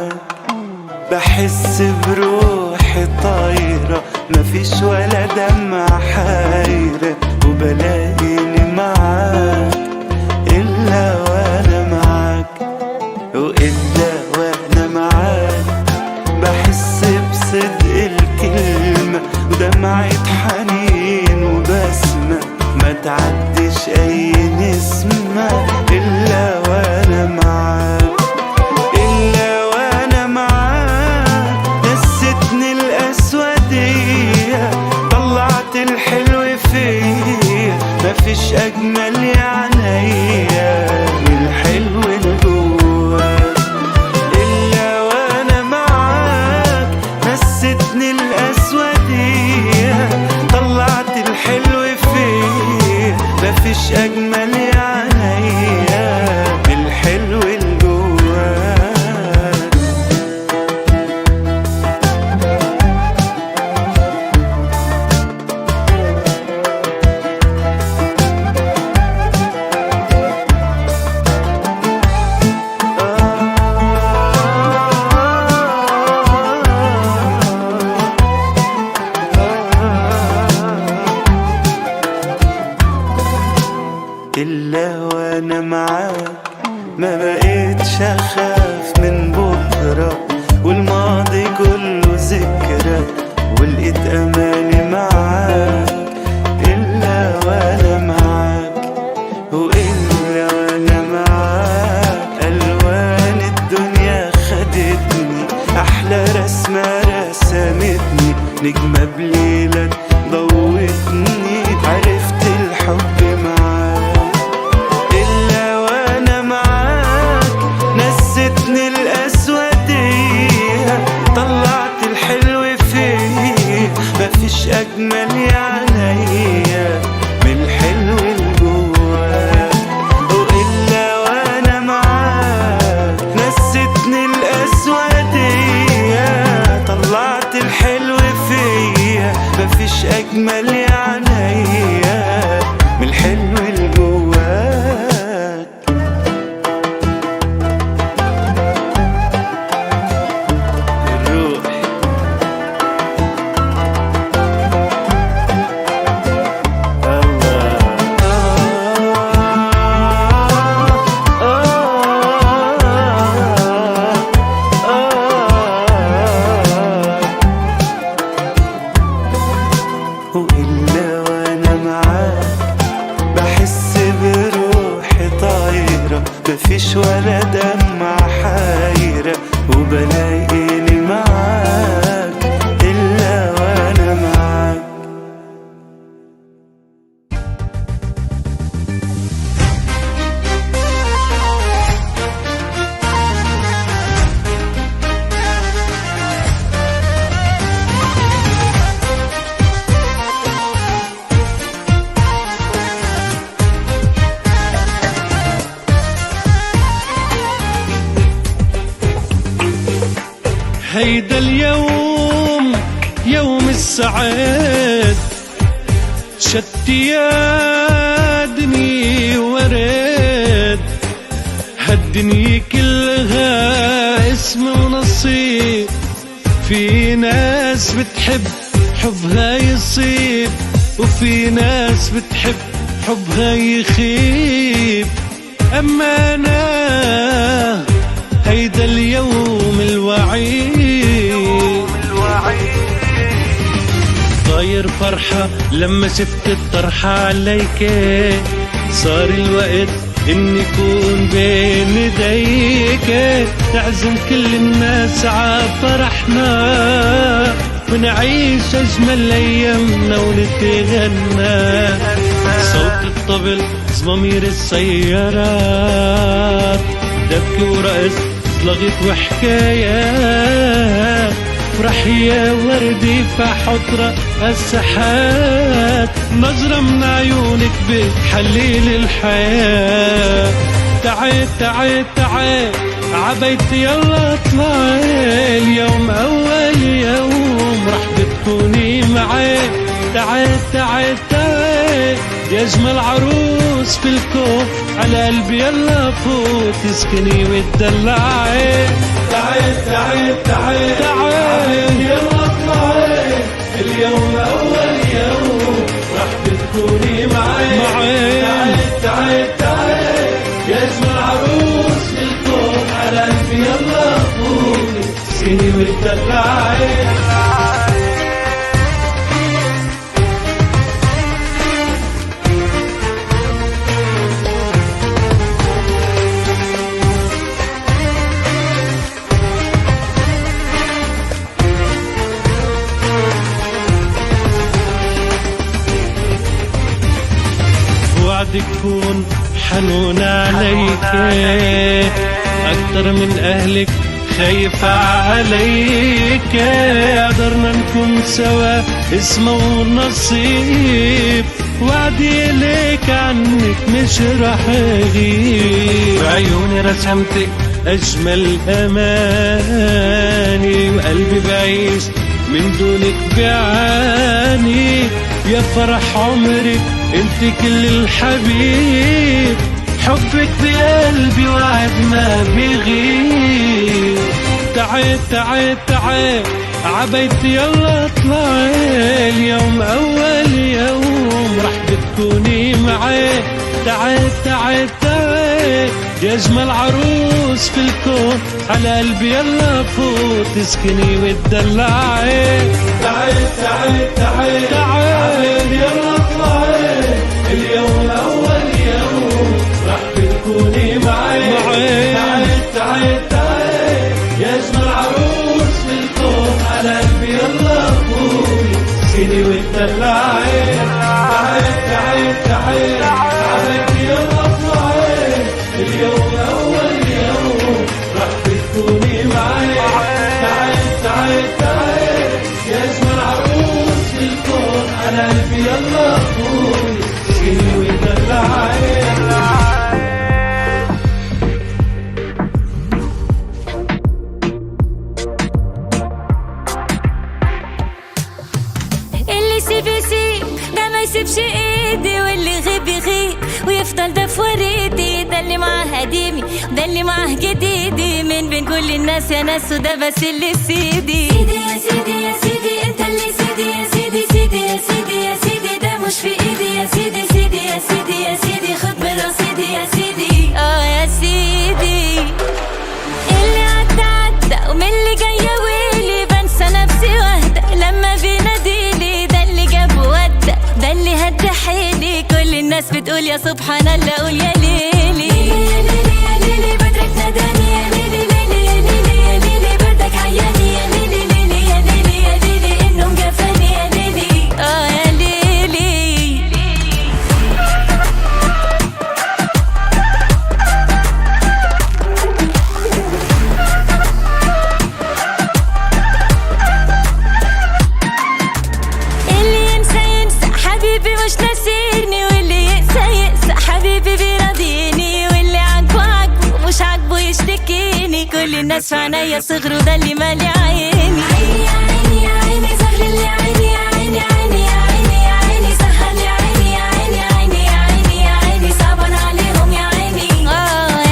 معاك بحس بروحي طايرة، مفيش ولا دمعة حايرة وبلاقيني معاك إلا وأنا معاك، وإلا وأنا معاك بحس بصدق الكلمة ودمعة حنين وبسمة ما تعدش أي نسمة إلا وأنا معاك، إلا وأنا معاك نستني الأسودية طلعت الحلو فيا مفيش أجمل يا عينيا من الحلو اللي جواك، إلا وأنا معاك نستني الأسودية طلعت الحلو فيا مفيش أجمل يا عينيا من الحلو اللي جواك. إلا وأنا معاك ما بقيتش أخاف من بكرة والماضي كله ذكرى ولقيت أماني معاك، إلا وأنا معاك وإلا وأنا معاك ألوان الدنيا خدتني أحلى رسمة رسمتني نجمة بليلك ضوتني عرفت الحب معاك، إلا وأنا معاك نستني الأسودية طلعت الحلو فيا مفيش أجمل يا عينيا من الحلو اللي جواك، وإلا وأنا معاك نستني الأسودية طلعت الحلو فيا مفيش أجمل يا عينيا من الحلو اللي جواك. الروح وإلا وأنا معاك بحس بروحي طايرة مفيش ولا دمعة حايرة وبلاقيني معاك إلا وأنا معاك. هيدا اليوم يوم السعاد شت يا دنيا ورد، هالدنيا كلها اسم ونصيب، في ناس بتحب حبها يصيب وفي ناس بتحب حبها يخيب، أما أنا هيدا اليوم الوعيد طاير فرحة لما شفت الطرحة عليك، صار الوقت إني كون بين ايديك، تعزم كل الناس ع فرحنا ونعيش أجمل أيامنا ونتغنى، صوت الطبل زمامير السيارات دبكة ورقص لغط وحكايات، فرح يا وردي فحطرة السحات، نظرة من عيونك بتحليل الحياة، تعال تعال تعال عبيت يلا اطلعي اليوم أول يوم رح بتكوني معي، تعال تعال تعال يا أجمل عروس في الكون على قلبي يلا فوت اسكني وتدلعي، تعال تعال تسكني وتدلعي. وعدك كون حنون عليك أكتر من أهلك خايفة عليك. قدرنا نكون سوا اسمه ونصيب، وعدي ليك عنك مش رح أغيب. بعيوني رسمتك أجمل أماني، وقلبي بعيش من دونك بعاني. يا فرح عمرك انت كل الحبيب، حبك بقلبي وعد ما بيغيب. تعي تعي تعي عبيتي يلا اطلعي، اليوم اول يوم رح بتكوني معي. تعي تعي تعي يا اجمل عروس في الكون، على قلبي يلا فوت تسكني وتدلعي. تعي تعي تعي تعي يلا اطلعي، اليوم اول يوم رح بتكوني معي. تعي تعي تعي يا اجمل عروس في الكون، على قلبي يلا فوت تسكني وتدلعي. تعي تعي تعي عبيتي يلا اطلعي، اليوم أول يوم رح بتكوني معي. تعي تعي تعي يا أجمل عروس في الكون، على قلبي يلا فوتي تسكني وتدلعي. اللي يسيب يسيب ده ما يسيبش ايدي، واللي يغيب يغيب ويفضل ده في وريدي. ده اللي معاه قديمي ده اللي معاه جديدي، من بين كل الناس يا ناس وده بس اللي سيدي. سيدي يا سيدي يا سيدي انت اللي سيدي يا سيدي. سيدي يا سيدي يا سيدي ده مش في ايدي يا سيدي. سيدي يا سيدي يا سيدي خد من رصيدي يا سيدي. يا سيدي اللي عدى عدى ومن اللي جايه ويلي، بنسى نفسي واهدى لما بيناديلي. ده اللي جاب ودى ده اللي هدى حيلي، كل الناس بتقول يا سبحان الله قول يا ليلي. يا ليلي يا ليلي بدرك ناداني، يا ليلي ليلي يا ليلي يا ليلي بردك عياني. يا ليلي ليلي يا ليلي يا ليلي انه مجفاني. يا ليلي يا ليلي. اللي ينسى ينسى حبيبي مش ناسيني، واللي يقسى يقسى حبيبي بيراضيني. واللي عاجبه عاجبه مش عاجبه يشتكيني، كل الناس في عينيا صغروا ده اللي مالي عيني. عيني يا عيني يا عيني سهل اللي عيني يا عيني. عيني يا عيني يا عيني سهل يا عيني. يا عيني عيني يا عيني يا عيني صعبان عليهم يا عيني.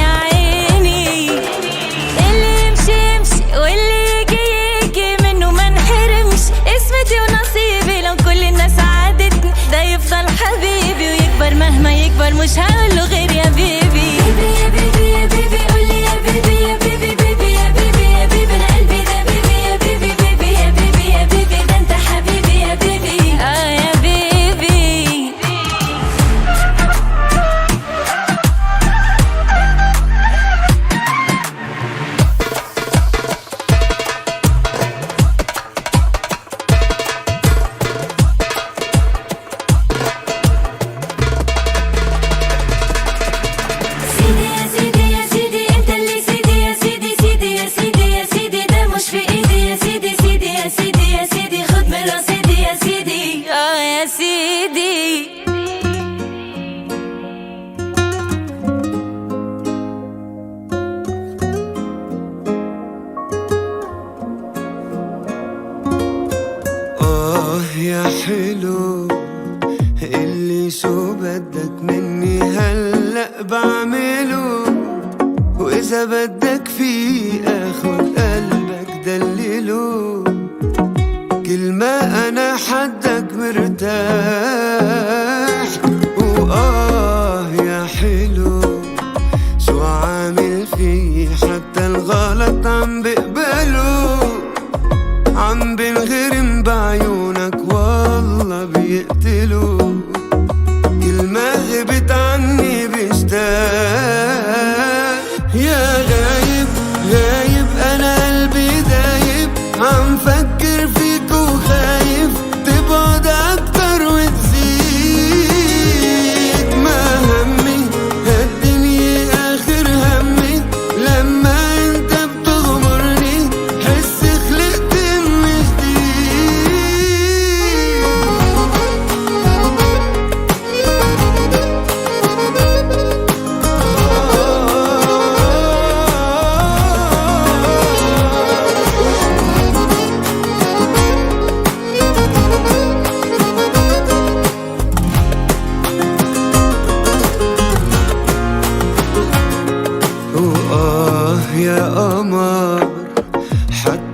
يا عيني اللي يمشي يمشي واللي يجي يجي، منه ما نحرمش اسمتي ونصيبي. لو كل الناس عادتني ده يفضل حبيبي، ويكبر مهما يكبر مش هقوله غير يا بيبي. بيبي يا بيبي يا بيبي قولي يا بيبي يا بيبي. بيبي يا بيبي يا بيبي انا قلبي ده بيبي يا بيبي. بيبي يا بيبي يا بيبي ده انت حبيبي يا بيبي. يا بيبي. سيدي يا سيدي يا سيدي انت اللي سيدي يا سيدي. سيدي يا سيدي يا سيدي ده مش في ايدي يا سيدي. سيدي يا سيدي يا سيدي خد من رصيدي يا سيدي. يا سيدي. يا حلو اللي شو بدك مني هلأ بعمله، وإذا بدك فيه اخد قلبك دلله. كل ما أنا حدك مرتاح. يا حلو شو عامل فيه حتى الغلط عم بقبله.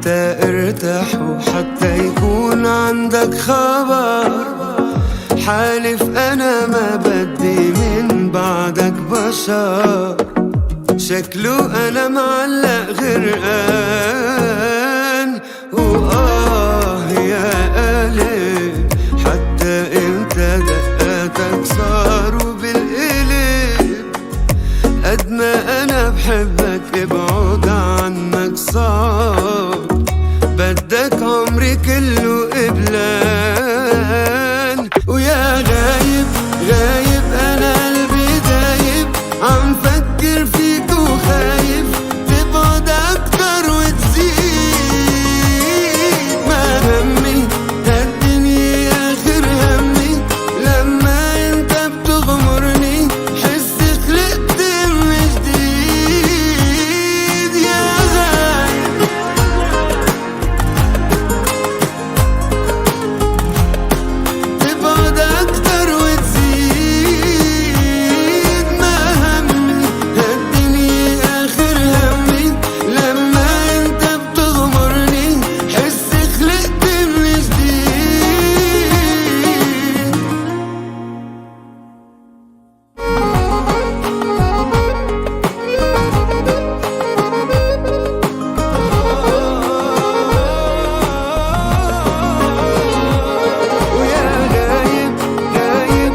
حتى ارتاح وحتى يكون عندك خبر. حالف انا ما بدي من بعدك بشر، شكله انا معلق غرقان. يا قلب حتى انت دقاتك صاروا بالقلب. قد ما انا بحبك ابعد عنك صعب، بدك عمري كله قبلان. ويا غايب غايب انا قلبي دايب، عم فكر فيك وخايف تبعد اكتر وتزيد. ما همي هالدنيا اخر همي، لما انت بتغمرني حس خلقت من جديد. يا غايب تبعد اكتر وتزيد. ما همي هالدنيا اخر همي، لما انت بتغمرني حس خلقت من جديد. ويا غايب غايب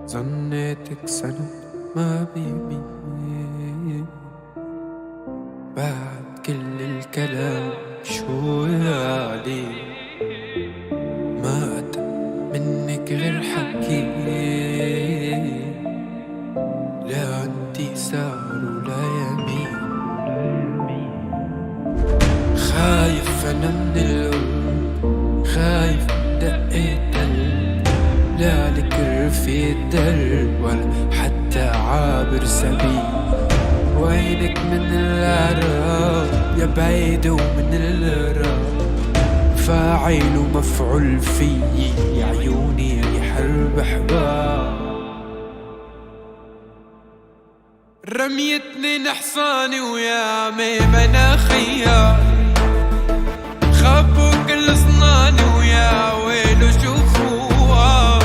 ظنيتك سنة ما بيمين، بعد كل الكلام شو يعني. ما أتى منك غير حكي، لا عندي سار ولا يمين. خايف أنا من القلب، خايف دقيت قلب، لا لك رفيق درب ولا حتى عابر سبيل. وينك من العراق يا بعيد ومن الغراب، فاعل ومفعول فيي يا عيوني ريح البحباب. رميتني نحصاني ويا ميمنة خيار، خبوا كل صناني ويا ويلو شو خوار.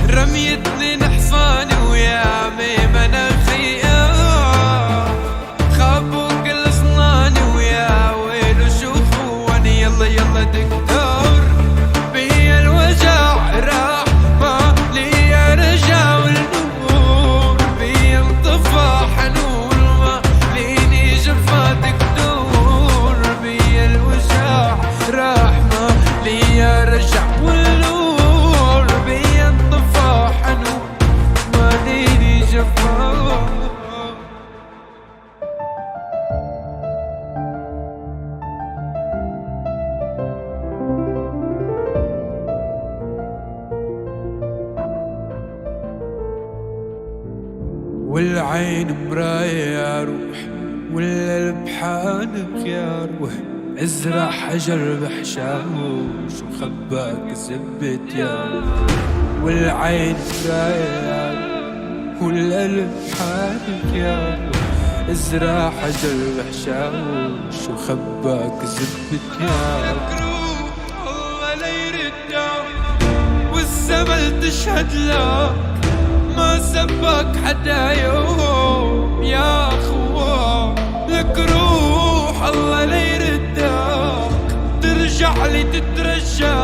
رميتني نحصاني ويا ميمنة خيار، خبوا كل صناني ويا ويلو شو خواني. يلا يلا دكتور بيا الوجع راح ما لي رجع، والنور بيا انطفى حنون ما ليني جفا. دكتور بيا الوجع راح ما لي رجع، والنور بيا انطفى حنون ما ليني جفا. والعين مراية يا روح، والقلب حانق يا روح. ازرع حجر بحشاوش وخباك زبت يا روح. والعين مراية يا روح، والقلب حانق يا روح. ازرع حجر بحشاوش وخباك زبت يا روح. الله لا يردك والزمن تشهد لك، ما سبك حدا يوم يا اخوة. لك روح الله لا يردك، ترجع لي تترجى،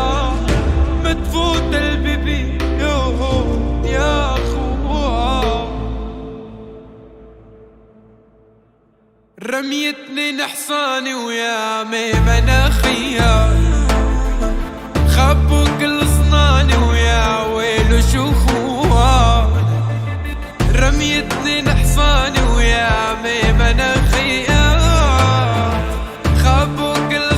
ما تفوت البيبي يوم يا اخوة. رميتني نحصاني ويا ميمنة خيار، خبوا كل صناني ويا ويلو شو خوان. رميتني نحصاني ويا ميمنة خيار، خبوا كل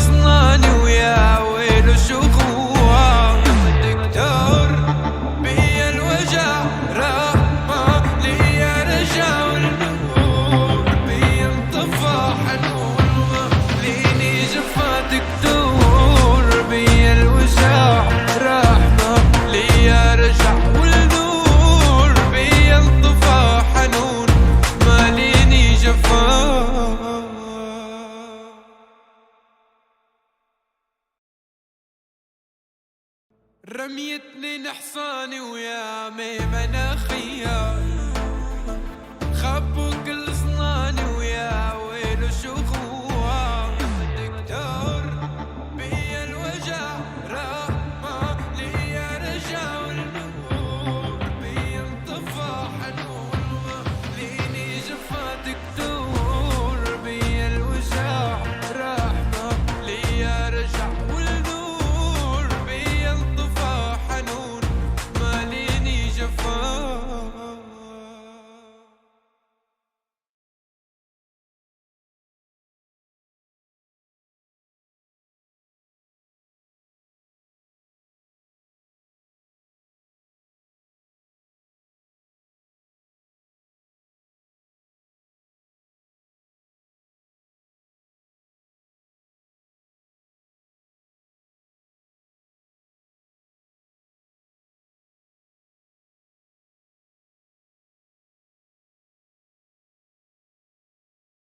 رميتني نحصاني ويا عمي انا خيال.